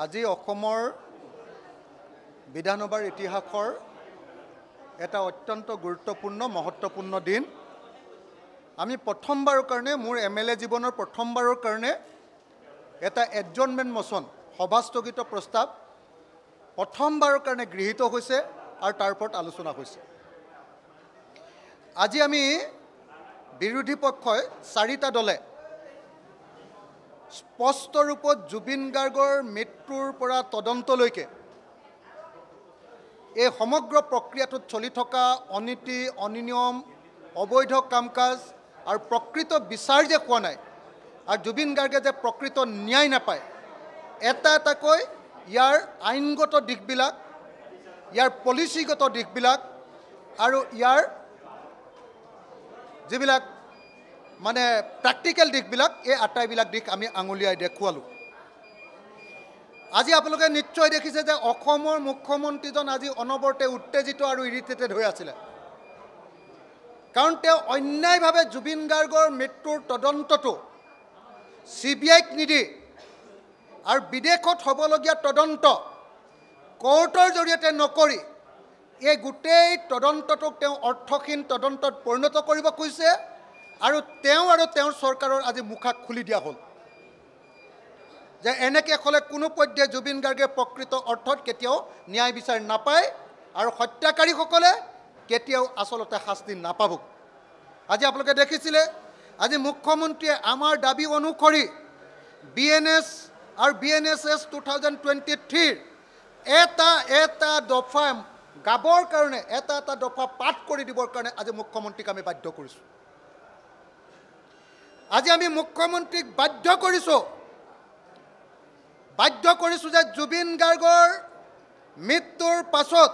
আজি অসমৰ বিধানসভাৰ ইতিহাসৰ এটা অত্যন্ত গুৰুত্বপূৰ্ণ মহত্বপূৰ্ণ দিন। আমি প্ৰথমবাৰৰ কাৰণে মোৰ এমএলএ জীৱনৰ প্ৰথমবাৰৰ কাৰণে এটা এডজৰ্নমেণ্ট মোচন সভাস্থগিত প্ৰস্তাৱ প্ৰথমবাৰৰ কাৰণে গৃহীত হৈছে আৰু তাৰ ওপৰত আলোচনা হৈছে। আজি আমি বিৰোধী পক্ষই চাৰিটা দলে স্পষ্ট ৰূপত জুবিন গাৰ্গৰ মৃত্যুৰ পৰা তদন্তলৈকে এই সমগ্ৰ প্ৰক্ৰিয়াটোত চলি থকা অনীতি অনিয়ম অবৈধ কাম কাজ আৰু প্ৰকৃত বিচাৰ যে হোৱা নাই আৰু জুবিন গাৰ্গে যে প্ৰকৃত ন্যায় নাপায় এটা এটাকৈ ইয়াৰ আইনগত দিশবিলাক ইয়াৰ পলিচিগত দিশবিলাক আৰু ইয়াৰ যিবিলাক মানে প্ৰেক্টিকেল দিশবিলাক এই আটাইবিলাক দিশ আমি আঙুলিয়াই দেখুৱালোঁ। আজি আপোনালোকে নিশ্চয় দেখিছে যে অসমৰ মুখ্যমন্ত্ৰীজন আজি অনবৰতে উত্তেজিত আৰু ইৰিটেটেড হৈ আছিলে, কাৰণ তেওঁ অন্যায়ভাৱে জুবিন গাৰ্গৰ মৃত্যুৰ তদন্তটো CBIক নিদি আৰু বিদেশত হ'বলগীয়া তদন্ত কোৰ্টৰ জৰিয়তে নকৰি এই গোটেই তদন্তটোক তেওঁ অৰ্থহীন তদন্তত পৰিণত কৰিব খুজিছে আৰু তেওঁৰ চৰকাৰৰ আজি মুখা খুলি দিয়া হ'ল যে এনেকৈ হ'লে কোনো পধ্যে জুবিন গাৰ্গে প্ৰকৃত অৰ্থত কেতিয়াও ন্যায় বিচাৰ নাপায় আৰু হত্যাকাৰীসকলে কেতিয়াও আচলতে শাস্তি নাপাব। আজি আপোনালোকে দেখিছিলে আজি মুখ্যমন্ত্ৰীয়ে আমাৰ দাবী অনুসৰি BNS আৰু BNSS 2023 এটা দফা গাবৰ কাৰণে এটা দফা পাঠ কৰি দিবৰ কাৰণে আজি মুখ্যমন্ত্ৰীক আমি বাধ্য কৰিছোঁ। আজি আমি মুখ্যমন্ত্ৰীক বাধ্য কৰিছোঁ যে জুবিন গাৰ্গৰ মৃত্যুৰ পাছত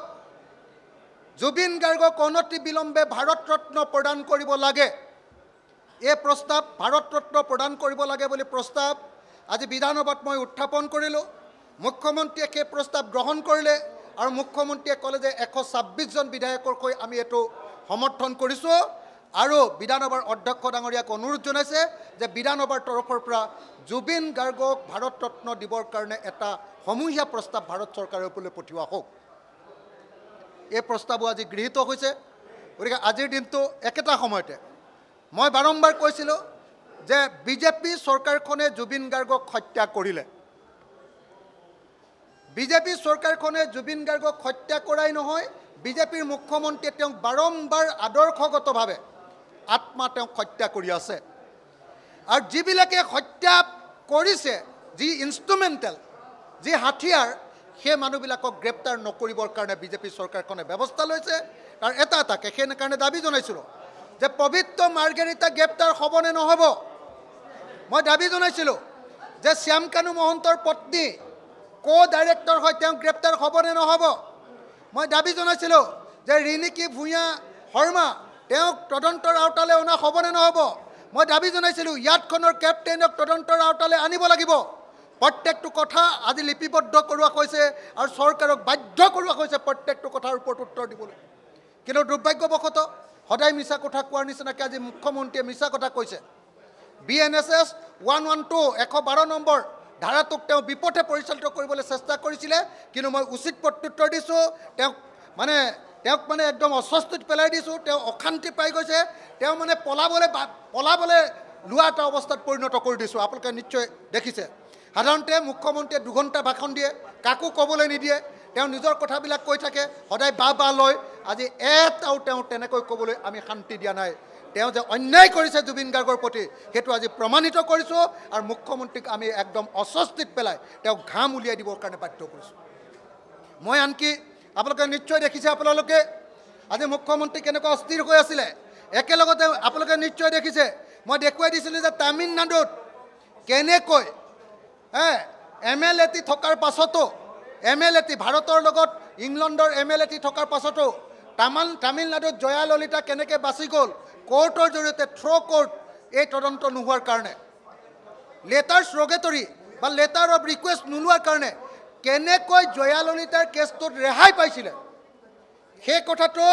জুবিন গাৰ্গক অনতি বিলম্বে ভাৰত ৰত্ন প্ৰদান কৰিব লাগে। এই প্ৰস্তাৱ ভাৰত ৰত্ন প্ৰদান কৰিব লাগে বুলি প্ৰস্তাৱ আজি বিধানসভাত মই উত্থাপন কৰিলোঁ। মুখ্যমন্ত্ৰীয়ে সেই প্ৰস্তাৱ গ্ৰহণ কৰিলে আৰু মুখ্যমন্ত্ৰীয়ে ক'লে যে 126জন বিধায়কৰ হৈ আমি এইটো সমৰ্থন কৰিছোঁ আৰু বিধানসভাৰ অধ্যক্ষ ডাঙৰীয়াক অনুৰোধ জনাইছে যে বিধানসভাৰ তৰফৰ পৰা জুবিন গাৰ্গক ভাৰত ৰত্ন দিবৰ কাৰণে এটা সমূহীয়া প্ৰস্তাৱ ভাৰত চৰকাৰৰ ওপৰলৈ পঠিওৱা হওক। এই প্ৰস্তাৱো আজি গৃহীত হৈছে। গতিকে আজিৰ দিনটো একেটা সময়তে মই বাৰম্বাৰ কৈছিলোঁ যে বিজেপি চৰকাৰখনে জুবিন গাৰ্গক হত্যা কৰিলে। বিজেপি চৰকাৰখনে জুবিন গাৰ্গক হত্যা কৰাই নহয়, বিজেপিৰ মুখ্যমন্ত্ৰীয়ে তেওঁক বাৰম্বাৰ আদৰ্শগতভাৱে তেওঁক হত্যা কৰি আছে আৰু যিবিলাকে হত্যা কৰিছে যি ইনষ্ট্ৰুমেণ্টেল যি হাথিয়াৰ সেই মানুহবিলাকক গ্ৰেপ্তাৰ নকৰিবৰ কাৰণে বিজেপি চৰকাৰখনে ব্যৱস্থা লৈছে। আৰু এটাকৈ সেইকাৰণে দাবী জনাইছিলোঁ যে পবিত্ৰ মাৰ্গেৰিটা গ্ৰেপ্তাৰ হ'বনে নহ'ব। মই দাবী জনাইছিলোঁ যে শ্যামকানু মহন্তৰ পত্নী ডাইৰেক্টৰ হয় তেওঁক গ্ৰেপ্তাৰ হ'বনে নহ'ব। মই দাবী জনাইছিলোঁ যে ৰিণিকী ভূঞা শৰ্মা তেওঁক তদন্তৰ আওতালৈ অনা হ'বনে নহ'ব। মই দাবী জনাইছিলোঁ ইয়াতখনৰ কেপ্টেইনক তদন্তৰ আওতালৈ আনিব লাগিব। প্ৰত্যেকটো কথা আজি লিপিবদ্ধ কৰোৱা হৈছে আৰু চৰকাৰক বাধ্য কৰোৱা হৈছে প্ৰত্যেকটো কথাৰ ওপৰত উত্তৰ দিবলৈ। কিন্তু দুৰ্ভাগ্যবশতঃ সদায় মিছা কথা কোৱাৰ নিচিনাকৈ আজি মুখ্যমন্ত্ৰীয়ে মিছা কথা কৈছে। BNSS 112 নম্বৰ ধাৰাটোক তেওঁ বিপথে পৰিচালিত কৰিবলৈ চেষ্টা কৰিছিলে, কিন্তু মই উচিত প্ৰত্যুত্তৰ দিছোঁ। তেওঁক মানে একদম অস্বস্তিত পেলাই দিছোঁ। তেওঁ অশান্তি পাই গৈছে। তেওঁ মানে পলাবলৈ লোৱা এটা অৱস্থাত পৰিণত কৰি দিছোঁ। আপোনালোকে নিশ্চয় দেখিছে। সাধাৰণতে মুখ্যমন্ত্ৰীয়ে 2 ঘণ্টা ভাষণ দিয়ে, কাকো ক'বলৈ নিদিয়ে, তেওঁ নিজৰ কথাবিলাক কৈ থাকে, সদায় বা লয়। আজি এটাও তেওঁ তেনেকৈ ক'বলৈ আমি শান্তি দিয়া নাই। তেওঁ যে অন্যায় কৰিছে জুবিন গাৰ্গৰ প্ৰতি সেইটো আজি প্ৰমাণিত কৰিছোঁ আৰু মুখ্যমন্ত্ৰীক আমি একদম অস্বস্তিত পেলাই তেওঁক ঘাম উলিয়াই দিবৰ কাৰণে বাধ্য কৰিছোঁ। মই আনকি আপোনালোকে নিশ্চয় দেখিছে আপোনালোকে আজি মুখ্যমন্ত্ৰী কেনেকুৱা অস্থিৰ হৈ আছিলে। একেলগতে আপোনালোকে নিশ্চয় দেখিছে মই দেখুৱাই দিছিলোঁ যে তামিলনাডুত কেনেকৈ MLA থকাৰ পাছতো ভাৰতৰ লগত ইংলেণ্ডৰ MLA থকাৰ পাছতো তামিলনাডুত জয়া ললিতা কেনেকৈ বাচি গ'ল কোৰ্টৰ জৰিয়তে কোৰ্ট এই তদন্ত নোহোৱাৰ কাৰণে লেটাৰ ৰোগেটৰী বা লেটাৰ অফ ৰিকুৱেষ্ট নোলোৱাৰ কাৰণে কেনেকৈ জয়া ললিতাৰ কেছটোত ৰেহাই পাইছিলে সেই কথাটো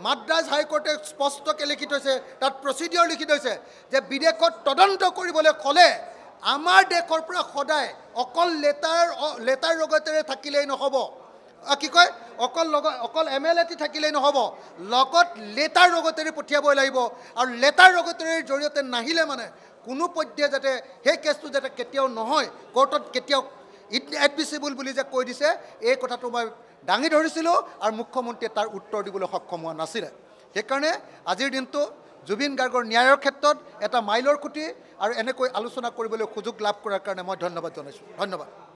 মাদ্ৰাজ হাইকোৰ্টে স্পষ্টকৈ লিখি থৈছে। তাত প্ৰচিডিঅৰ লিখি থৈছে যে বিদেশত তদন্ত কৰিবলৈ ক'লে আমাৰ দেশৰ পৰা সদায় অকল লেটাৰ ৰগতেৰে থাকিলেই নহ'ব কি কয় অকল MLA থাকিলেই নহ'ব লগত লেটাৰ ৰগতেৰে পঠিয়াবই লাগিব আৰু লেটাৰ ৰগতেৰে জৰিয়তে নাহিলে মানে কোনো পধ্যে যাতে সেই কেছটো যাতে কেতিয়াও নহয় কোৰ্টত কেতিয়াও এডমিছিবল বুলি যে কৈ দিছে এই কথাটো মই দাঙি ধৰিছিলোঁ আৰু মুখ্যমন্ত্ৰীয়ে তাৰ উত্তৰ দিবলৈ সক্ষম হোৱা নাছিলে সেইকাৰণে আজিৰ দিনটো জুবিন গাৰ্গৰ ন্যায়ৰ ক্ষেত্ৰত এটা মাইলৰ খুঁটি আৰু এনেকৈ আলোচনা কৰিবলৈ সুযোগ লাভ কৰাৰ কাৰণে মই ধন্যবাদ জনাইছোঁ ধন্যবাদ